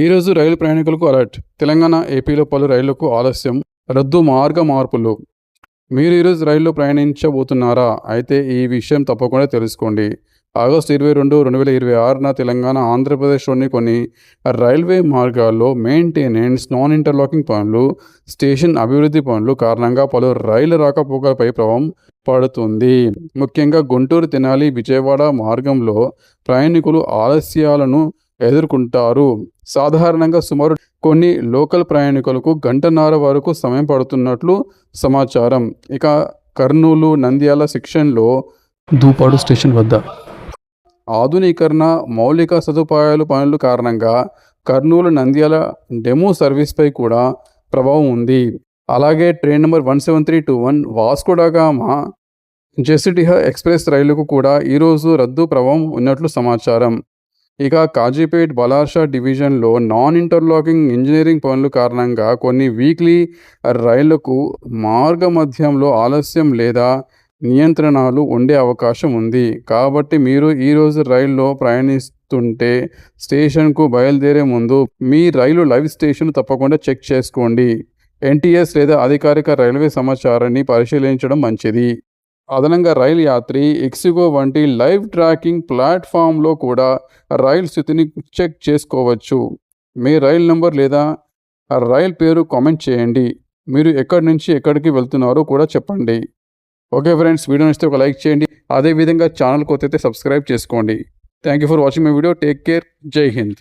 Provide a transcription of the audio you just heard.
ఈరోజు రైలు ప్రయాణికులకు అలర్ట్. తెలంగాణ, ఏపీలో పలు రైళ్లకు ఆలస్యం, రద్దు, మార్గ మార్పులు. మీరు ఈరోజు రైల్లో ప్రయాణించబోతున్నారా? అయితే ఈ విషయం తప్పకుండా తెలుసుకోండి. ఆగస్టు 22, 2026న తెలంగాణ, ఆంధ్రప్రదేశ్లోని కొన్ని రైల్వే మార్గాల్లో మెయింటెనెన్స్, నాన్ ఇంటర్లాకింగ్ పనులు, స్టేషన్ అభివృద్ధి పనులు కారణంగా పలు రైళ్ల రాకపోకలపై ప్రభావం పడుతుంది. ముఖ్యంగా గుంటూరు, తెనాలి, విజయవాడ మార్గంలో ప్రయాణికులు ఆలస్యాలను ఎదుర్కొంటారు. సాధారణంగా సుమారు కొన్ని లోకల్ ప్రయాణికులకు గంటన్నర వరకు సమయం పడుతున్నట్లు సమాచారం. ఇక కర్నూలు, నంద్యాల సెక్షన్లో దూపాడు స్టేషన్ వద్ద ఆధునీకరణ, మౌలిక సదుపాయాలు పనుల కారణంగా కర్నూలు, నంద్యాల డెమో సర్వీస్పై కూడా ప్రభావం ఉంది. అలాగే ట్రైన్ నెంబర్ 17321 వాస్కోడగామా జెసిటిహా ఎక్స్ప్రెస్ రైలుకు కూడా ఈరోజు రద్దు ప్రభావం ఉన్నట్లు సమాచారం. ఇక కాజీపేట్, బలార్షా డివిజన్లో నాన్ ఇంటర్లాకింగ్ ఇంజనీరింగ్ పనుల కారణంగా కొన్ని వీక్లీ రైళ్లకు మార్గ మధ్యంలో ఆలస్యం లేదా నియంత్రణలు ఉండే అవకాశం ఉంది. కాబట్టి మీరు ఈరోజు రైల్లో ప్రయాణిస్తుంటే స్టేషన్కు బయలుదేరే ముందు మీ రైలు లైవ్ స్టేషన్ తప్పకుండా చెక్ చేసుకోండి. ఎన్టీఎస్ లేదా అధికారిక రైల్వే సమాచారాన్ని పరిశీలించడం మంచిది. అదనంగా రైలు యాత్రి, ఎక్సిగో వంటి లైవ్ ట్రాకింగ్ ప్లాట్ఫామ్లో కూడా రైలు స్థితిని చెక్ చేసుకోవచ్చు. మీ రైలు నెంబర్ లేదా రైలు పేరు కామెంట్ చేయండి. మీరు ఎక్కడి నుంచి ఎక్కడికి వెళ్తున్నారో కూడా చెప్పండి. ఓకే ఫ్రెండ్స్, వీడియో నచ్చితే ఒక లైక్ చేయండి. అదేవిధంగా ఛానల్ కొత్త అయితే సబ్స్క్రైబ్ చేసుకోండి. Thank you for watching my video. Take care. జై హింద్.